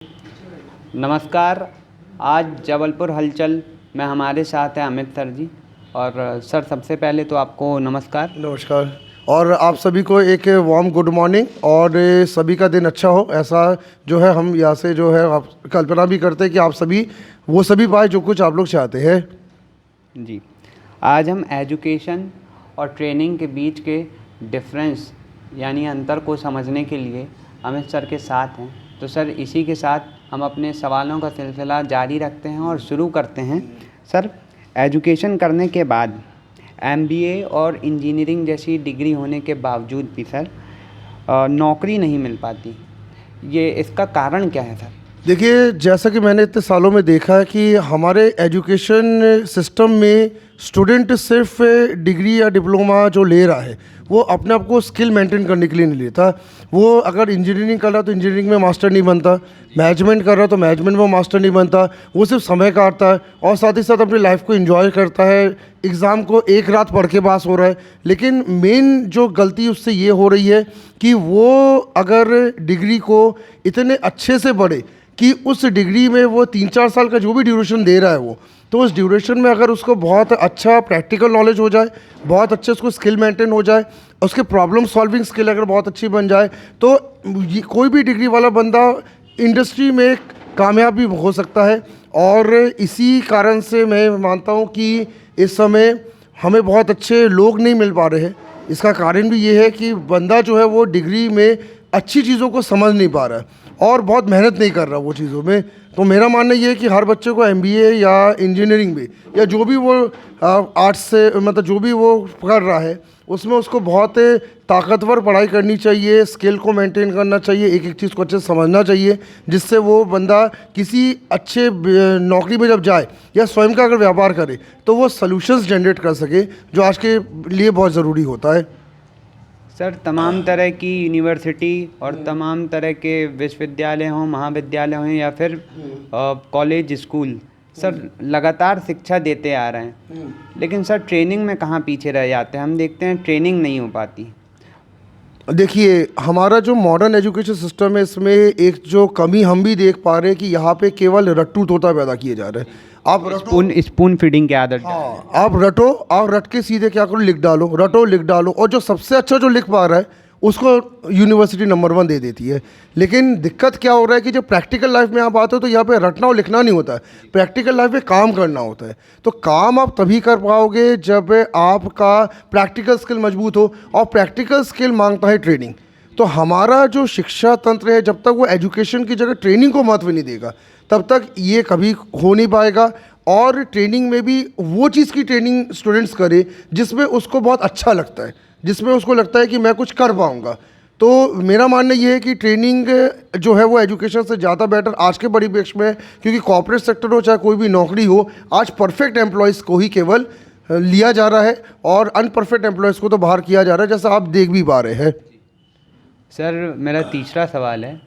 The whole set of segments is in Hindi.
नमस्कार। आज जबलपुर हलचल में हमारे साथ हैं अमित सर जी। और सर सबसे पहले तो आपको नमस्कार। नमस्कार। और आप सभी को एक वार्म गुड मॉर्निंग और सभी का दिन अच्छा हो, ऐसा जो है हम यहाँ से जो है आप कल्पना भी करते हैं कि आप सभी वो सभी पाए जो कुछ आप लोग चाहते हैं। जी, आज हम एजुकेशन और ट्रेनिंग के बीच के डिफरेंस यानी अंतर को समझने के लिए अमित सर के साथ हैं। तो सर इसी के साथ हम अपने सवालों का सिलसिला जारी रखते हैं और शुरू करते हैं। सर, एजुकेशन करने के बाद एमबीए और इंजीनियरिंग जैसी डिग्री होने के बावजूद भी सर नौकरी नहीं मिल पाती, ये इसका कारण क्या है सर? देखिए, जैसा कि मैंने इतने सालों में देखा है कि हमारे एजुकेशन सिस्टम में स्टूडेंट सिर्फ डिग्री या डिप्लोमा जो ले रहा है वो अपने आप को स्किल मेंटेन करने के लिए नहीं लेता। वो अगर इंजीनियरिंग कर रहा तो इंजीनियरिंग में मास्टर नहीं बनता, मैनेजमेंट कर रहा तो मैनेजमेंट में मास्टर नहीं बनता। वो सिर्फ समय काटता है और साथ ही साथ अपनी लाइफ को एंजॉय करता है। एग्ज़ाम को एक रात पढ़ के पास हो रहा है, लेकिन मेन जो गलती उससे ये हो रही है कि वो अगर डिग्री को इतने अच्छे से पढ़े कि उस डिग्री में वो 3-4 साल का जो भी ड्यूरेशन दे रहा है वो, तो उस ड्यूरेशन में अगर उसको बहुत अच्छा प्रैक्टिकल नॉलेज हो जाए, बहुत अच्छे उसको स्किल मेंटेन हो जाए, उसके प्रॉब्लम सॉल्विंग स्किल अगर बहुत अच्छी बन जाए, तो कोई भी डिग्री वाला बंदा इंडस्ट्री में कामयाब भी हो सकता है। और इसी कारण से मैं मानता हूँ कि इस समय हमें बहुत अच्छे लोग नहीं मिल पा रहे हैं। इसका कारण भी ये है कि बंदा जो है वो डिग्री में अच्छी चीज़ों को समझ नहीं पा रहा है और बहुत मेहनत नहीं कर रहा वो चीज़ों में। तो मेरा मानना ये है कि हर बच्चे को एमबीए या इंजीनियरिंग में या जो भी वो आर्ट्स से मतलब जो भी वो कर रहा है उसमें उसको बहुत ताकतवर पढ़ाई करनी चाहिए, स्किल को मेंटेन करना चाहिए, एक एक चीज़ को अच्छे से समझना चाहिए, जिससे वो बंदा किसी अच्छे नौकरी में जब जाए या स्वयं का अगर व्यापार करे तो वो सॉल्यूशंस जनरेट कर सके, जो आज के लिए बहुत ज़रूरी होता है। सर, तमाम तरह की यूनिवर्सिटी और तमाम तरह के विश्वविद्यालय हों, महाविद्यालय हों या फिर कॉलेज स्कूल सर लगातार शिक्षा देते आ रहे हैं, लेकिन सर ट्रेनिंग में कहाँ पीछे रह जाते हैं? हम देखते हैं ट्रेनिंग नहीं हो पाती। देखिए, हमारा जो मॉडर्न एजुकेशन सिस्टम है इसमें एक जो कमी हम भी देख पा रहे हैं कि यहाँ पे केवल रट्टू तोता पैदा किए जा रहे हैं। आप स्पून फीडिंग की आदत। हाँ, आप रटो, आप रट के सीधे क्या करो, लिख डालो, रटो लिख डालो, और जो सबसे अच्छा जो लिख पा रहा है उसको यूनिवर्सिटी नंबर 1 दे देती है। लेकिन दिक्कत क्या हो रहा है कि जब प्रैक्टिकल लाइफ में आप आते हो तो यहाँ पे रटना और लिखना नहीं होता है, प्रैक्टिकल लाइफ में काम करना होता है। तो काम आप तभी कर पाओगे जब आपका प्रैक्टिकल स्किल मजबूत हो, और प्रैक्टिकल स्किल मांगता है ट्रेनिंग। तो हमारा जो शिक्षा तंत्र है, जब तक वो एजुकेशन की जगह ट्रेनिंग को महत्व नहीं देगा तब तक ये कभी हो नहीं पाएगा। और ट्रेनिंग में भी वो चीज़ की ट्रेनिंग स्टूडेंट्स करे जिसमें उसको बहुत अच्छा लगता है, जिसमें उसको लगता है कि मैं कुछ कर पाऊँगा। तो मेरा मानना ये है कि ट्रेनिंग जो है वो एजुकेशन से ज़्यादा बेटर आज के परिप्रेक्ष्य में, क्योंकि कॉर्पोरेट सेक्टर हो चाहे कोई भी नौकरी हो, आज परफेक्ट एम्प्लॉयज़ को ही केवल लिया जा रहा है और अनपरफेक्ट एम्प्लॉयज़ को तो बाहर किया जा रहा है, जैसा आप देख भी पा रहे हैं। सर, मेरा तीसरा सवाल है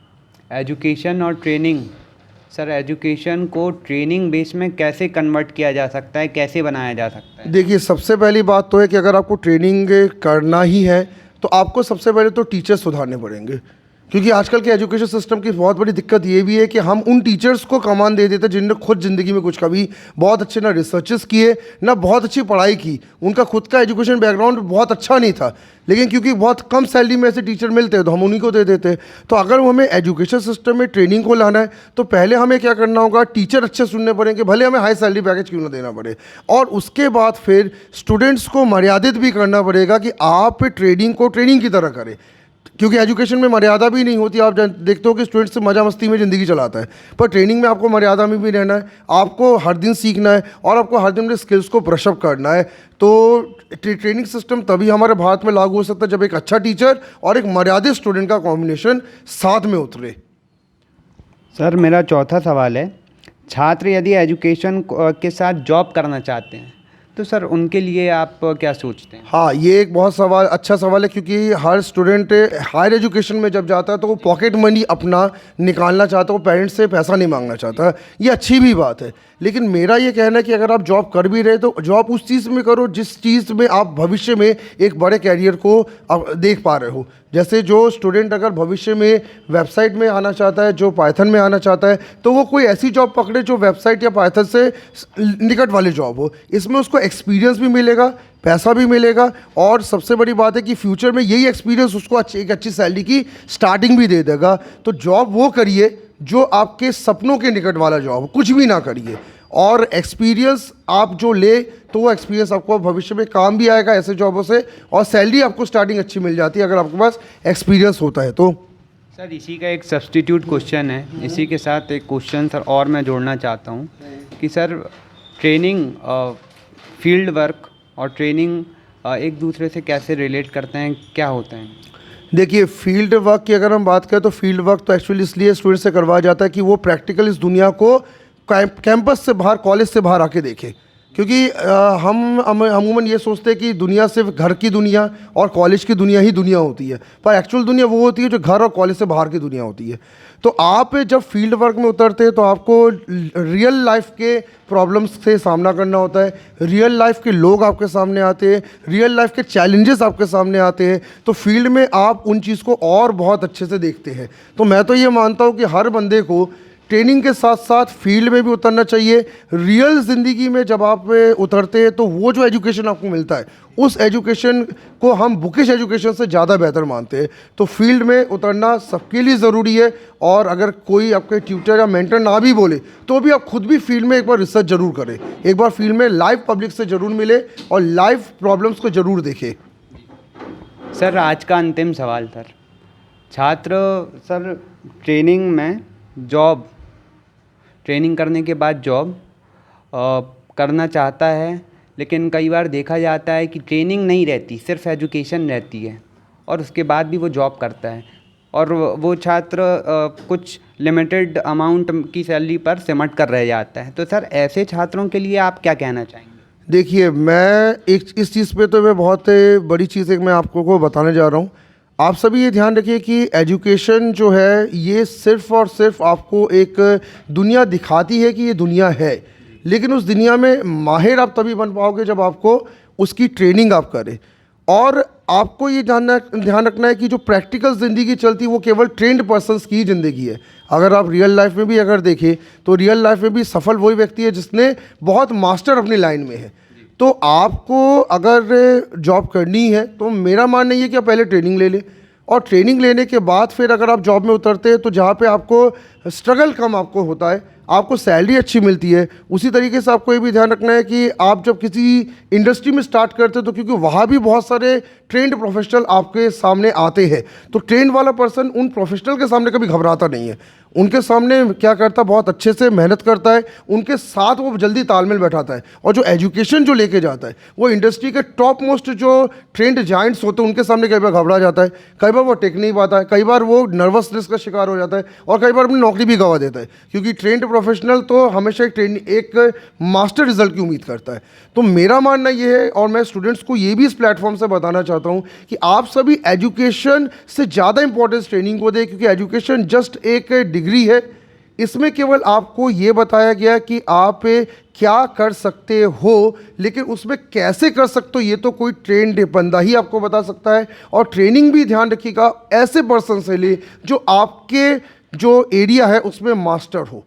एजुकेशन और ट्रेनिंग। सर, एजुकेशन को ट्रेनिंग बेस में कैसे कन्वर्ट किया जा सकता है, कैसे बनाया जा सकता है? देखिए, सबसे पहली बात तो है कि अगर आपको ट्रेनिंग करना ही है तो आपको सबसे पहले तो टीचर्स सुधारने पड़ेंगे, क्योंकि आजकल के एजुकेशन सिस्टम की बहुत बड़ी दिक्कत ये भी है कि हम उन टीचर्स को कमान दे देते हैं जिन्होंने खुद ज़िंदगी में कुछ कभी बहुत अच्छे ना रिसर्चेस किए ना बहुत अच्छी पढ़ाई की, उनका खुद का एजुकेशन बैकग्राउंड बहुत अच्छा नहीं था, लेकिन क्योंकि बहुत कम सैलरी में ऐसे टीचर मिलते हैं तो हम उन्हीं को दे देते हैं। तो अगर हमें एजुकेशन सिस्टम में ट्रेनिंग को लाना है तो पहले हमें क्या करना होगा, टीचर अच्छे सुनने पड़ेंगे, भले हमें हाई सैलरी पैकेज क्यों ना देना पड़े, और उसके बाद फिर स्टूडेंट्स को मर्यादित भी करना पड़ेगा कि आप ट्रेनिंग को ट्रेनिंग की तरह करें, क्योंकि एजुकेशन में मर्यादा भी नहीं होती। आप देखते हो कि स्टूडेंट्स मज़ा मस्ती में ज़िंदगी चलाता है, पर ट्रेनिंग में आपको मर्यादा में भी रहना है, आपको हर दिन सीखना है और आपको हर दिन अपने स्किल्स को ब्रश अप करना है। तो ट्रेनिंग सिस्टम तभी हमारे भारत में लागू हो सकता है जब एक अच्छा टीचर और एक मर्यादित स्टूडेंट का कॉम्बिनेशन साथ में उतरे। सर, मेरा चौथा सवाल है छात्र यदि एजुकेशन के साथ जॉब करना चाहते हैं तो सर उनके लिए आप क्या सोचते हैं? हाँ, ये एक बहुत अच्छा सवाल है, क्योंकि हर स्टूडेंट हायर एजुकेशन में जब जाता है तो वो पॉकेट मनी अपना निकालना चाहता है, वो पेरेंट्स से पैसा नहीं मांगना चाहता। ये अच्छी भी बात है, लेकिन मेरा ये कहना है कि अगर आप जॉब कर भी रहे तो जॉब उस चीज़ में करो जिस चीज़ में आप भविष्य में एक बड़े कैरियर को देख पा रहे हो। जैसे जो स्टूडेंट अगर भविष्य में वेबसाइट में आना चाहता है, जो पाइथन में आना चाहता है, तो वो कोई ऐसी जॉब पकड़े जो वेबसाइट या पाइथन से निकट वाली जॉब हो। इसमें उसको एक्सपीरियंस भी मिलेगा, पैसा भी मिलेगा, और सबसे बड़ी बात है कि फ्यूचर में यही एक्सपीरियंस उसको एक अच्छी सैलरी की स्टार्टिंग भी दे देगा। तो जॉब वो करिए जो आपके सपनों के निकट वाला जॉब, कुछ भी ना करिए, और एक्सपीरियंस आप जो ले तो वो एक्सपीरियंस आपको भविष्य में काम भी आएगा ऐसे जॉबों से, और सैलरी आपको स्टार्टिंग अच्छी मिल जाती है अगर आपके पास एक्सपीरियंस होता है तो। सर इसी का एक सब्स्टिट्यूट क्वेश्चन है, इसी के साथ एक क्वेश्चन सर और मैं जोड़ना चाहता हूँ कि सर ट्रेनिंग, फील्ड वर्क और ट्रेनिंग एक दूसरे से कैसे रिलेट करते हैं, क्या होता है? देखिए, फील्ड वर्क की अगर हम बात करें तो फील्ड वर्क तो एक्चुअली इसलिए स्टूडेंट से करवाया जाता है कि वो प्रैक्टिकल इस दुनिया को कैंपस से बाहर, कॉलेज से बाहर आके देखे। क्योंकि हम अमूमन ये सोचते हैं कि दुनिया सिर्फ घर की दुनिया और कॉलेज की दुनिया ही दुनिया होती है, पर एक्चुअल दुनिया वो होती है जो घर और कॉलेज से बाहर की दुनिया होती है। तो आप जब फील्ड वर्क में उतरते हैं तो आपको रियल लाइफ के प्रॉब्लम्स से सामना करना होता है, रियल लाइफ के लोग आपके सामने आते हैं, रियल लाइफ के चैलेंजेस आपके सामने आते हैं। तो फील्ड में आप उन चीज़ को और बहुत अच्छे से देखते हैं। तो मैं तो ये मानता हूँ कि हर बंदे को ट्रेनिंग के साथ साथ फील्ड में भी उतरना चाहिए। रियल ज़िंदगी में जब आप उतरते हैं तो वो जो एजुकेशन आपको मिलता है, उस एजुकेशन को हम बुकिश एजुकेशन से ज़्यादा बेहतर मानते हैं। तो फील्ड में उतरना सबके लिए ज़रूरी है, और अगर कोई आपके ट्यूटर या मेंटर ना भी बोले तो भी आप खुद भी फील्ड में एक बार रिसर्च ज़रूर करें, एक बार फील्ड में लाइव पब्लिक से ज़रूर मिले और लाइव प्रॉब्लम्स को ज़रूर देखें। सर आज का अंतिम सवाल सर, छात्र सर ट्रेनिंग में जॉब, ट्रेनिंग करने के बाद जॉब करना चाहता है, लेकिन कई बार देखा जाता है कि ट्रेनिंग नहीं रहती, सिर्फ एजुकेशन रहती है और उसके बाद भी वो जॉब करता है, और वो छात्र कुछ लिमिटेड अमाउंट की सैलरी पर सिमट कर रह जाता है। तो सर ऐसे छात्रों के लिए आप क्या कहना चाहेंगे? देखिए, मैं एक इस चीज़ पे तो मैं बहुत बड़ी चीज़ एक मैं आपको को बताने जा रहा हूँ। आप सभी ये ध्यान रखिए कि एजुकेशन जो है ये सिर्फ़ और सिर्फ आपको एक दुनिया दिखाती है कि ये दुनिया है, लेकिन उस दुनिया में माहिर आप तभी बन पाओगे जब आपको उसकी ट्रेनिंग आप करें। और आपको ये ध्यान रखना है कि जो प्रैक्टिकल ज़िंदगी चलती है वो केवल ट्रेंड पर्सन्स की ज़िंदगी है। अगर आप रियल लाइफ में भी अगर देखें तो रियल लाइफ में भी सफल वही व्यक्ति है जिसने बहुत मास्टर अपनी लाइन में है। तो आपको अगर जॉब करनी है तो मेरा मानना ये है कि आप पहले ट्रेनिंग ले लें, और ट्रेनिंग लेने के बाद फिर अगर आप जॉब में उतरते हैं तो जहाँ पे आपको स्ट्रगल कम आपको होता है, आपको सैलरी अच्छी मिलती है, उसी तरीके से आपको ये भी ध्यान रखना है कि आप जब किसी इंडस्ट्री में स्टार्ट करते हैं तो क्योंकि वहाँ भी बहुत सारे ट्रेंड प्रोफेशनल आपके सामने आते हैं, तो ट्रेंड वाला पर्सन उन प्रोफेशनल के सामने कभी घबराता नहीं है, उनके सामने क्या करता, बहुत अच्छे से मेहनत करता है, उनके साथ वो जल्दी तालमेल बैठाता है, और जो एजुकेशन जो लेके जाता है वो इंडस्ट्री के टॉप मोस्ट जो ट्रेंड जाइंट्स होते हैं उनके सामने कई बार घबरा जाता है, कई बार वो टेक नहीं पाता है, कई बार वो नर्वसनेस का शिकार हो जाता है, और कई बार अपनी नौकरी भी गंवा देता है, क्योंकि ट्रेंड प्रोफेशनल तो हमेशा एक मास्टर रिजल्ट की उम्मीद करता है। तो मेरा मानना ये है, और मैं स्टूडेंट्स को ये भी इस प्लेटफॉर्म से बताना चाहता हूँ कि आप सभी एजुकेशन से ज़्यादा इंपॉर्टेंस ट्रेनिंग को दें, क्योंकि एजुकेशन जस्ट एक डिग्री है, इसमें केवल आपको ये बताया गया कि आप क्या कर सकते हो, लेकिन उसमें कैसे कर सकते हो ये तो कोई ट्रेंड बंदा ही आपको बता सकता है। और ट्रेनिंग भी ध्यान रखिएगा ऐसे पर्सन से ले जो आपके जो एरिया है उसमें मास्टर हो।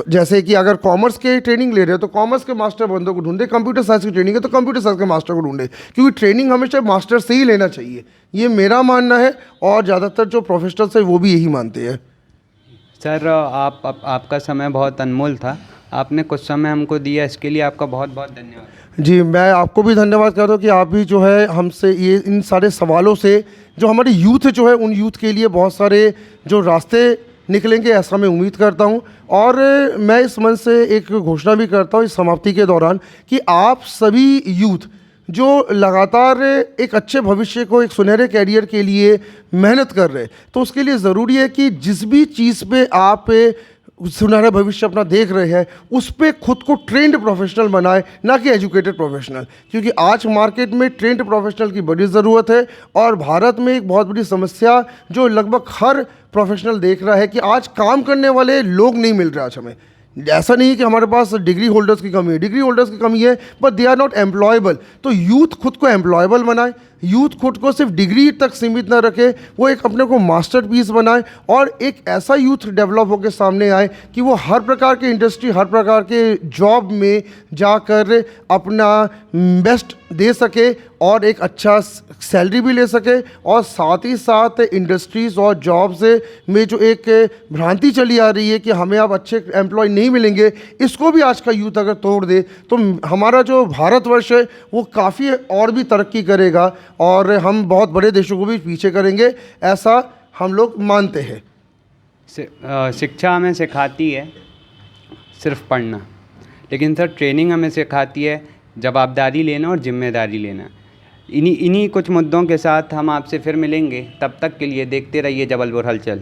जैसे कि अगर कॉमर्स के ट्रेनिंग ले रहे हो तो कॉमर्स के मास्टर बंदों को ढूंढे, कंप्यूटर साइंस की ट्रेनिंग है तो कंप्यूटर साइंस के मास्टर को ढूंढे, क्योंकि ट्रेनिंग हमेशा मास्टर से ही लेना चाहिए, ये मेरा मानना है, और ज़्यादातर जो प्रोफेशनल्स है वो भी यही मानते हैं। सर आपका समय बहुत अनमोल था, आपने कुछ समय हमको दिया, इसके लिए आपका बहुत बहुत धन्यवाद। जी, मैं आपको भी धन्यवाद करता हूँ कि आप भी जो है हमसे ये इन सारे सवालों से जो हमारे यूथ जो है उन यूथ के लिए बहुत सारे जो रास्ते निकलेंगे ऐसा मैं उम्मीद करता हूँ। और मैं इस मंच से एक घोषणा भी करता हूँ इस समाप्ति के दौरान कि आप सभी यूथ जो लगातार एक अच्छे भविष्य को, एक सुनहरे कैरियर के लिए मेहनत कर रहे हैं, तो उसके लिए ज़रूरी है कि जिस भी चीज़ पे आप सुनहरा भविष्य अपना देख रहे हैं उस पर खुद को ट्रेंड प्रोफेशनल बनाए, ना कि एजुकेटेड प्रोफेशनल, क्योंकि आज मार्केट में ट्रेंड प्रोफेशनल की बड़ी ज़रूरत है। और भारत में एक बहुत बड़ी समस्या जो लगभग हर प्रोफेशनल देख रहा है कि आज काम करने वाले लोग नहीं मिल रहे। आज हमें ऐसा नहीं है कि हमारे पास डिग्री होल्डर्स की कमी है, डिग्री होल्डर्स की कमी है, but they are not employable. तो यूथ खुद को एम्प्लॉयबल बनाए, यूथ खुद को सिर्फ डिग्री तक सीमित ना रखे, वो एक अपने को मास्टरपीस बनाए और एक ऐसा यूथ डेवलप होकर सामने आए कि वो हर प्रकार के इंडस्ट्री, हर प्रकार के जॉब में जाकर अपना बेस्ट दे सके और एक अच्छा सैलरी भी ले सके, और साथ ही साथ इंडस्ट्रीज़ और जॉब्स में जो एक भ्रांति चली आ रही है कि हमें अब अच्छे एम्प्लॉय नहीं मिलेंगे, इसको भी आज का यूथ अगर तोड़ दे तो हमारा जो भारतवर्ष है वो काफ़ी और भी तरक्की करेगा और हम बहुत बड़े देशों को भी पीछे करेंगे, ऐसा हम लोग मानते हैं। शिक्षा हमें सिखाती है सिर्फ पढ़ना, लेकिन सर ट्रेनिंग हमें सिखाती है जवाबदारी लेना और जिम्मेदारी लेना। इन्हीं कुछ मुद्दों के साथ हम आपसे फिर मिलेंगे, तब तक के लिए देखते रहिए जबलपुर हलचल।